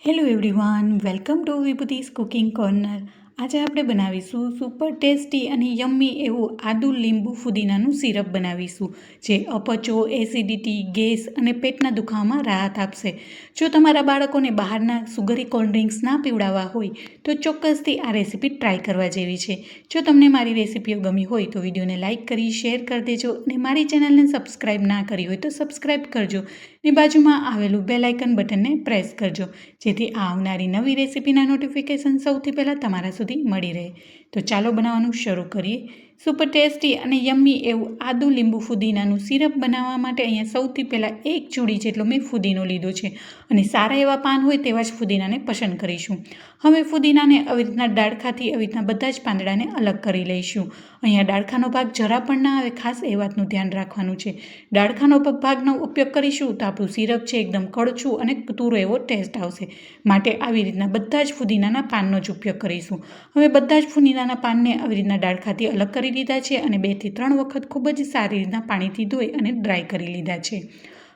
Hello everyone, welcome to વિભૂતિસ cooking corner. આજે આપણે બનાવીશું સુપર ટેસ્ટી અને યમ્મી એવું આદુ લીંબુ ફુદીનાનું સિરપ બનાવીશું, જે અપચો, એસિડિટી, ગેસ અને પેટના દુખાવામાં રાહત આપશે. જો તમારા બાળકોને બહારના સુગરી કોલ્ડ ડ્રિંક્સ ના પીવડાવવા હોય તો ચોક્કસથી આ રેસીપી ટ્રાય કરવા જેવી છે. જો તમને મારી રેસીપીઓ ગમી હોય તો વિડીયોને લાઇક કરી શેર કરી દેજો અને મારી ચેનલને સબસ્ક્રાઈબ ના કરી હોય તો સબસ્ક્રાઈબ કરજો અને બાજુમાં આવેલું બેલ આઇકન બટનને પ્રેસ કરજો, જેથી આવનારી નવી રેસીપીના નોટિફિકેશન સૌથી પહેલાં તમારા સુધી મળી રહે. તો ચાલો બનાવવાનું શરૂ કરીએ. સુપર ટેસ્ટી અને યમ્મી એવું આદુ લીંબુ ફુદીનાનું સિરપ બનાવવા માટે અહીંયા સૌથી પહેલાં 1 ચૂડી જેટલો મેં ફુદીનો લીધો છે અને સારા એવા પાન હોય તેવા જ ફુદીનાને પસંદ કરીશું. હવે ફુદીનાને આવી રીતના ડાળખાથી આવી રીતના બધા જ પાંદડાને અલગ કરી લઈશું. અહીંયા ડાળખાનો ભાગ જરા પણ ના આવે, ખાસ એ વાતનું ધ્યાન રાખવાનું છે. ડાળખાનો ભાગનો ઉપયોગ કરીશું તો આપણું સિરપ છે એકદમ કડછું અને તુરો એવો ટેસ્ટ આવશે. માટે આવી રીતના બધા જ ફુદીનાના પાનનો જ ઉપયોગ કરીશું. હવે બધા જ ફુદીનાના પાનને આવી રીતના ડાળખાથી અલગ કરી લીધા છે અને 2 થી 3 વખત ખૂબ જ સારી રીતના પાણીથી ધોઈ અને ડ્રાય કરી લીધા છે.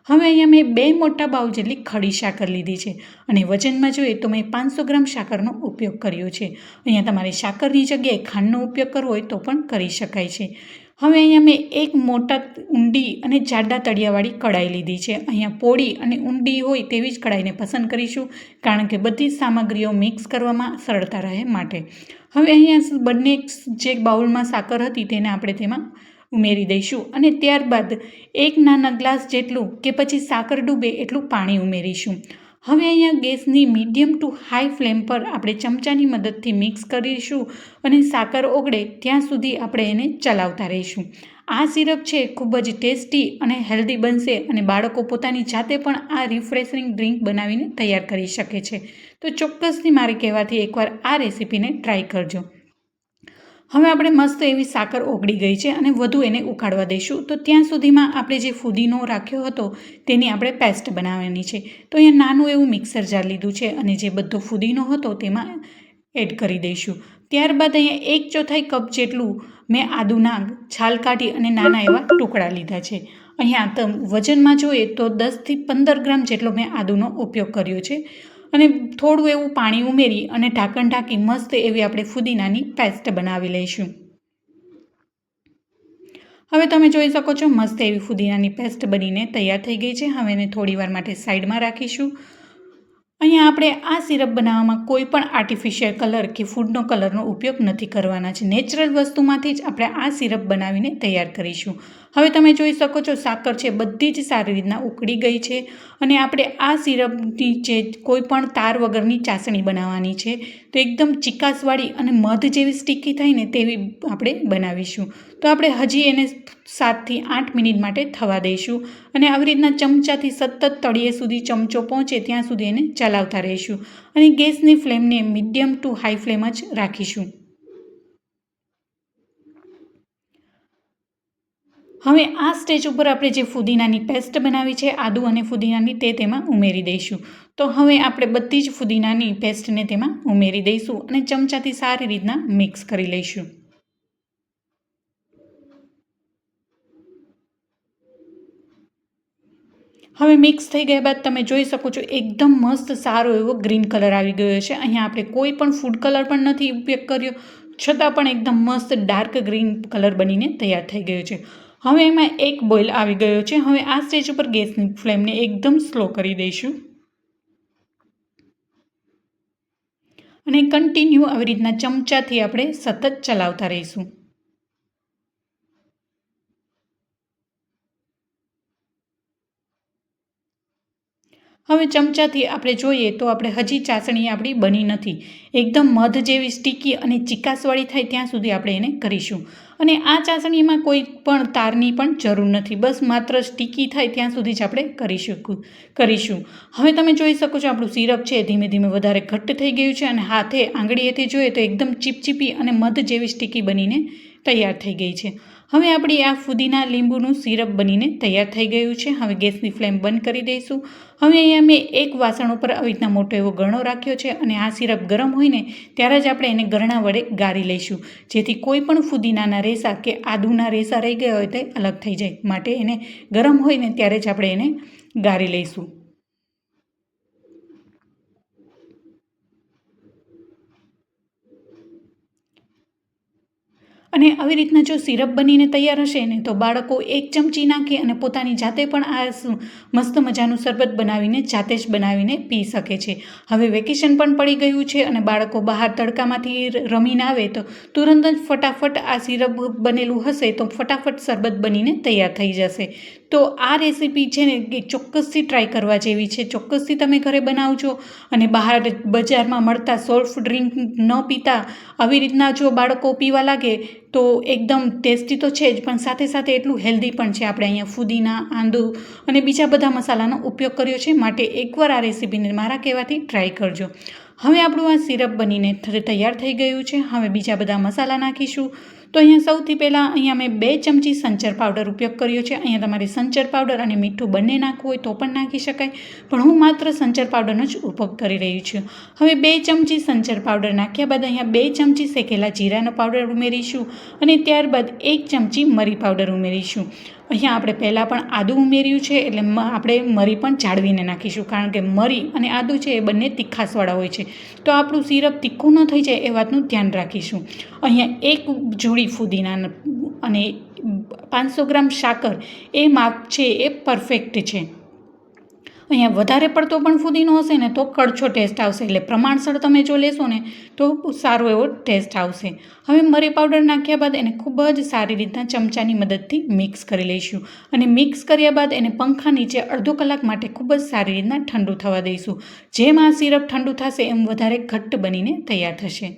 હવે અહીંયા મેં 2 મોટા બાઉલ જેટલી ખડી સાકર લીધી છે અને વજનમાં જોઈએ તો મેં 500 ગ્રામ સાકરનો ઉપયોગ કર્યો છે. અહીંયા તમારે સાકરની જગ્યાએ ખાંડનો ઉપયોગ કરવો હોય તો પણ કરી શકાય છે. હવે અહીંયા મેં એક મોટા ઊંડી અને જાડા તળિયાવાળી કડાઈ લીધી છે. અહીંયા પોળી અને ઊંડી હોય તેવી જ કડાઈને પસંદ કરીશું, કારણ કે બધી જ સામગ્રીઓ મિક્સ કરવામાં સરળતા રહે માટે. હવે અહીંયા બંને જે બાઉલમાં સાકર હતી તેને આપણે તેમાં ઉમેરી દઈશું અને ત્યારબાદ 1 નાના ગ્લાસ જેટલું કે પછી સાકર ડૂબે એટલું પાણી ઉમેરીશું. હવે અહીંયા ગેસની મીડિયમ ટુ હાઈ ફ્લેમ પર આપણે ચમચાની મદદથી મિક્સ કરીશું અને સાકર ઓગળે ત્યાં સુધી આપણે એને ચલાવતા રહીશું. આ સિરપ છે ખૂબ જ ટેસ્ટી અને હેલ્ધી બનશે અને બાળકો પોતાની જાતે પણ આ રિફ્રેશિંગ ડ્રિંક બનાવીને તૈયાર કરી શકે છે. તો ચોક્કસથી મારે કહેવાથી એકવાર આ રેસીપીને ટ્રાય કરજો. હવે આપણે મસ્ત એવી સાકર ઓગળી ગઈ છે અને વધુ એને ઉકાળવા દઈશું. તો ત્યાં સુધીમાં આપણે જે ફુદીનો રાખ્યો હતો તેની આપણે પેસ્ટ બનાવવાની છે. તો અહીંયા નાનું એવું મિક્સર જાર લીધું છે અને જે બધો ફુદીનો હતો તેમાં એડ કરી દઈશું. ત્યારબાદ અહીંયા 1/4 કપ જેટલું મેં આદુના છાલ કાઢી અને નાના એવા ટુકડા લીધા છે. અહીંયા વજનમાં જોઈએ તો 10 થી 15 ગ્રામ જેટલો મેં આદુનો ઉપયોગ કર્યો છે અને થોડું એવું પાણી ઉમેરી અને ઢાંકણ ઢાંકી મસ્ત એવી આપણે ફુદીનાની પેસ્ટ બનાવી લઈશું. હવે તમે જોઈ શકો છો મસ્ત એવી ફુદીનાની પેસ્ટ બનીને તૈયાર થઈ ગઈ છે. હવે એને થોડી વાર માટે સાઈડમાં રાખીશું. અહીંયા આપણે આ સિરપ બનાવવામાં કોઈ પણ આર્ટિફિશિયલ કલર કે ફૂડનો કલરનો ઉપયોગ નથી કરવાના છે. નેચરલ વસ્તુમાંથી જ આપણે આ સિરપ બનાવીને તૈયાર કરીશું. હવે તમે જોઈ શકો છો સાકર છે બધી જ સારી રીતના ઉકળી ગઈ છે અને આપણે આ સિરપની જે કોઈ પણ તાર વગરની ચાસણી બનાવવાની છે. તો એકદમ ચીકાસવાળી અને મધ જેવી સ્ટીકી થાય ને તેવી આપણે બનાવીશું. તો આપણે હજી એને 7 થી 8 મિનિટ માટે થવા દઈશું અને આવી રીતના ચમચાથી સતત તળિયે સુધી ચમચો પહોંચે ત્યાં સુધી એને ચલાવતા રહીશું અને ગેસની ફ્લેમને મીડિયમ ટુ હાઈ ફ્લેમ જ રાખીશું. હવે આ સ્ટેજ ઉપર આપણે જે ફુદીનાની પેસ્ટ બનાવી છે આદુ અને ફુદીનાની તે તેમાં ઉમેરી દઈશું. તો હવે આપણે બધી જ ફુદીનાની પેસ્ટને તેમાં ઉમેરી દઈશું અને ચમચાથી સારી રીતના મિક્સ કરી લઈશું. હવે મિક્સ થઈ ગયા બાદ તમે જોઈ શકો છો એકદમ મસ્ત સારો એવો ગ્રીન કલર આવી ગયો છે. અહીંયા આપણે કોઈ પણ ફૂડ કલર પણ નથી ઉપયોગ કર્યો, છતાં પણ એકદમ મસ્ત ડાર્ક ગ્રીન કલર બનીને તૈયાર થઈ ગયો છે. હવે એમાં એક બોઇલ આવી ગયો છે. હવે આ સ્ટેજ ઉપર ગેસની ફ્લેમને એકદમ સ્લો કરી દઈશું અને કન્ટિન્યુ આવી રીતના ચમચાથી આપણે સતત ચલાવતા રહીશું. હવે ચમચાથી આપણે જોઈએ તો આપણે હજી ચાસણી આપણી બની નથી. એકદમ મધ જેવી સ્ટીકી અને ચીકાસવાળી થાય ત્યાં સુધી આપણે એને કરીશું અને આ ચાસણીમાં કોઈ પણ તારની પણ જરૂર નથી. બસ માત્ર સ્ટીકી થાય ત્યાં સુધી જ આપણે કરીશું. હવે તમે જોઈ શકો છો આપણું સિરપ છે ધીમે ધીમે વધારે ઘટ્ટ થઈ ગયું છે અને હાથે આંગળીએથી જોઈએ તો એકદમ ચીપચીપી અને મધ જેવી સ્ટીકી બનીને તૈયાર થઈ ગઈ છે. હવે આપણી આ ફુદીના લીંબુનું સિરપ બનીને તૈયાર થઈ ગયું છે. હવે ગેસની ફ્લેમ બંધ કરી દઈશું. હવે અહીંયા મેં એક વાસણ ઉપર આવી રીતના મોટો એવો ગરણો રાખ્યો છે અને આ સિરપ ગરમ હોય ને ત્યારે જ આપણે એને ગરણા વડે ગાળી લઈશું, જેથી કોઈ પણ ફુદીનાના રેસા કે આદુના રેસા રહી ગયા હોય તે અલગ થઈ જાય. માટે એને ગરમ હોય ને ત્યારે જ આપણે એને ગાળી લઈશું. અને આવી રીતના જો સિરપ બનીને તૈયાર હશે ને તો બાળકો 1 ચમચી નાખી અને પોતાની જાતે પણ આ મસ્ત મજાનું શરબત બનાવીને જાતે જ બનાવીને પી શકે છે. હવે વેકેશન પણ પડી ગયું છે અને બાળકો બહાર તડકામાંથી રમીને આવે તો તુરંત જ ફટાફટ આ સિરપ બનેલું હશે તો ફટાફટ શરબત બનીને તૈયાર થઈ જશે. તો આ રેસીપી છે ને એ ચોક્કસથી ટ્રાય કરવા જેવી છે. ચોક્કસથી તમે ઘરે બનાવજો અને બહાર બજારમાં મળતા સોફ્ટ ડ્રિંક ન પીતા આવી રીતના જો બાળકો પીવા લાગે તો એકદમ ટેસ્ટી તો છે જ, પણ સાથે સાથે એટલું હેલ્ધી પણ છે. આપણે અહીંયા ફુદીના, આંદુ અને બીજા બધા મસાલાનો ઉપયોગ કર્યો છે, માટે એકવાર આ રેસીપીને મારા કહેવાથી ટ્રાય કરજો. હવે આપણું આ સિરપ બનીને તૈયાર થઈ ગયું છે. હવે બીજા બધા મસાલા નાખીશું. તો અહીંયા સૌથી પહેલાં અહીંયા મેં 2 ચમચી સંચર પાવડર ઉપયોગ કર્યો છે. અહીંયા તમારે સંચર પાવડર અને મીઠું બંને નાખવું હોય તો પણ નાખી શકાય, પણ હું માત્ર સંચર પાવડરનો જ ઉપયોગ કરી રહી છું. હવે 2 ચમચી સંચર પાવડર નાખ્યા બાદ અહીંયા 2 ચમચી શેકેલા જીરાનો પાવડર ઉમેરીશું અને ત્યારબાદ 1 ચમચી મરી પાવડર ઉમેરીશું. અહીંયા આપણે પહેલાં પણ આદું ઉમેર્યું છે એટલે આપણે મરી પણ જાળવીને નાખીશું, કારણ કે મરી અને આદું છે એ બંને તીખાસવાળા હોય છે, તો આપણું સિરપ તીખું ન થઈ જાય એ વાતનું ધ્યાન રાખીશું. અહીંયા 1 જોડી ફુદીના અને 500 ગ્રામ સાકર એ માપ છે એ પરફેક્ટ છે. અહીંયા વધારે પડતો પણ ફુદીનો હશે ને તો કડછો ટેસ્ટ આવશે, એટલે પ્રમાણસર તમે જો લેશો ને તો સારો એવો ટેસ્ટ આવશે. હવે મરી પાવડર નાખ્યા બાદ એને ખૂબ જ સારી રીતના ચમચાની મદદથી મિક્સ કરી લઈશું અને મિક્સ કર્યા બાદ એને પંખા નીચે અડધો કલાક માટે ખૂબ જ સારી રીતના ઠંડુ થવા દઈશું. જેમ આ સિરપ ઠંડુ થશે એમ વધારે ઘટ્ટ બનીને તૈયાર થશે.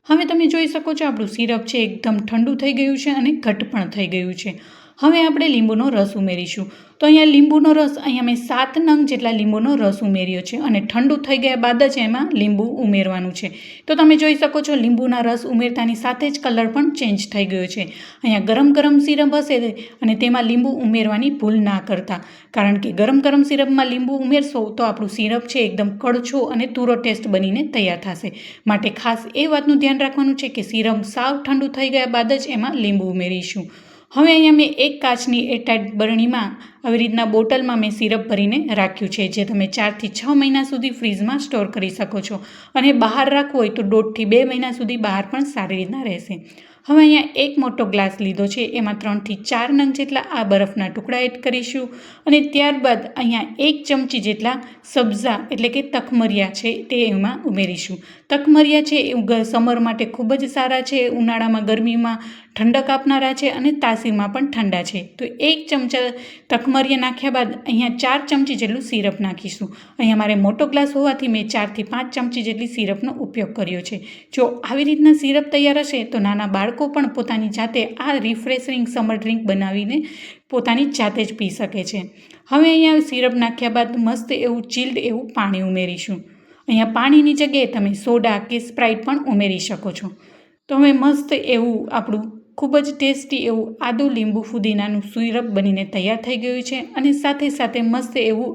હવે તમે જોઈ શકો છો આપણું સિરપ છે એકદમ ઠંડુ થઈ ગયું છે અને ઘટ્ટ પણ થઈ ગયું છે. હવે આપણે લીંબુનો રસ ઉમેરીશું. તો અહીંયા લીંબુનો રસ અહીંયા મેં 7 નંગ જેટલા લીંબુનો રસ ઉમેર્યો છે અને ઠંડુ થઈ ગયા બાદ જ એમાં લીંબુ ઉમેરવાનું છે. તો તમે જોઈ શકો છો લીંબુના રસ ઉમેરતાની સાથે જ કલર પણ ચેન્જ થઈ ગયો છે. અહીંયા ગરમ ગરમ સિરપ હશે અને તેમાં લીંબુ ઉમેરવાની ભૂલ ના કરતા, કારણ કે ગરમ ગરમ સિરપમાં લીંબુ ઉમેરશો તો આપણું સિરપ છે એકદમ કડછો અને તુરો ટેસ્ટ બનીને તૈયાર થશે. માટે ખાસ એ વાતનું ધ્યાન રાખવાનું છે કે સિરપ સાવ ઠંડુ થઈ ગયા બાદ જ એમાં લીંબુ ઉમેરીશું. હવે અહીંયા મેં 1 કાચની એરટાઇટ બરણીમાં આવી રીતના બોટલમાં મેં સિરપ ભરીને રાખ્યું છે, જે તમે 4 થી 6 મહિના સુધી ફ્રીઝમાં સ્ટોર કરી શકો છો અને બહાર રાખવું હોય તો 1.5 થી 2 મહિના સુધી બહાર પણ સારી રીતના રહેશે. હવે અહીંયા 1 મોટો ગ્લાસ લીધો છે, એમાં 3 થી 4 નંગ જેટલા આ બરફના ટુકડા એડ કરીશું અને ત્યારબાદ અહીંયા 1 ચમચી જેટલા સબ્ઝા એટલે કે તખમરિયા છે તે એમાં ઉમેરીશું. તખમરિયા છે એ સમર માટે ખૂબ જ સારા છે, ઉનાળામાં ગરમીમાં ઠંડક આપનારા છે અને તાસીરમાં પણ ઠંડા છે. તો 1 ચમચા તખમરિયા નાખ્યા બાદ અહીંયા 4 ચમચી જેટલું સિરપ નાખીશું. અહીંયા મારે મોટો ગ્લાસ હોવાથી મેં 4 થી 5 ચમચી જેટલી સિરપનો ઉપયોગ કર્યો છે. જો આવી રીતના સિરપ તૈયાર હશે તો નાના બાળકો પણ પોતાની જાતે આ રિફ્રેશિંગ સમર ડ્રિંક બનાવીને પોતાની જાતે જ પી શકે છે. હવે અહીંયા સિરપ નાખ્યા બાદ મસ્ત એવું ચિલ્ડ એવું પાણી ઉમેરીશું. અહીંયા પાણીની જગ્યાએ તમે સોડા કે સ્પ્રાઇટ પણ ઉમેરી શકો છો. તો હવે મસ્ત એવું આપણું ખૂબ જ ટેસ્ટી એવું આદુ લીંબુ ફુદીનાનું સિરપ બનીને તૈયાર થઈ ગયું છે અને સાથે સાથે મસ્ત એવું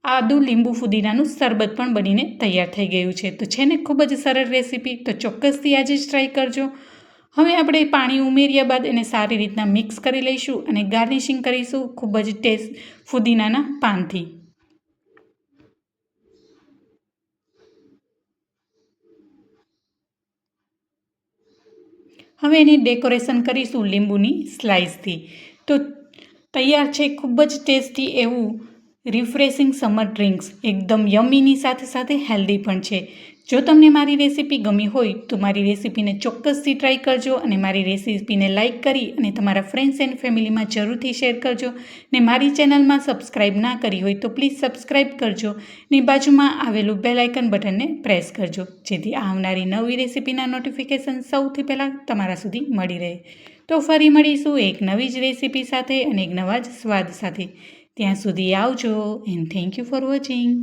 આદુ લીંબુ ફુદીનાનું શરબત પણ બનીને તૈયાર થઈ ગયું છે. તો છે ને ખૂબ જ સરળ રેસીપી, તો ચોક્કસથી આજે જ ટ્રાય કરજો. હવે આપણે પાણી ઉમેર્યા બાદ એને સારી રીતના મિક્સ કરી લઈશું અને ગાર્નિશિંગ કરીશું ખૂબ જ ફુદીનાના પાનથી. હવે એને ડેકોરેશન કરીશું લીંબુની સ્લાઇસથી. તો તૈયાર છે ખૂબ જ ટેસ્ટી એવું રિફ્રેશિંગ સમર ડ્રિંક્સ, એકદમ યમીની સાથે સાથે હેલ્ધી પણ છે. જો તમને મારી રેસીપી ગમી હોય તો મારી રેસીપીને ચોક્કસથી ટ્રાય કરજો અને મારી રેસીપીને લાઇક કરી અને તમારા ફ્રેન્ડ્સ એન્ડ ફેમિલીમાં જરૂરથી શેર કરજો. ને મારી ચેનલમાં સબસ્ક્રાઈબ ના કરી હોય તો પ્લીઝ સબસ્ક્રાઈબ કરજો ને બાજુમાં આવેલું બેલ આઇકન બટનને પ્રેસ કરજો, જેથી આવનારી નવી રેસીપીના નોટિફિકેશન સૌથી પહેલાં તમારા સુધી મળી રહે. તો ફરી મળીશું એક નવી જ રેસીપી સાથે અને એક નવા જ સ્વાદ સાથે. ત્યાં સુધી આવજો and thank you for watching.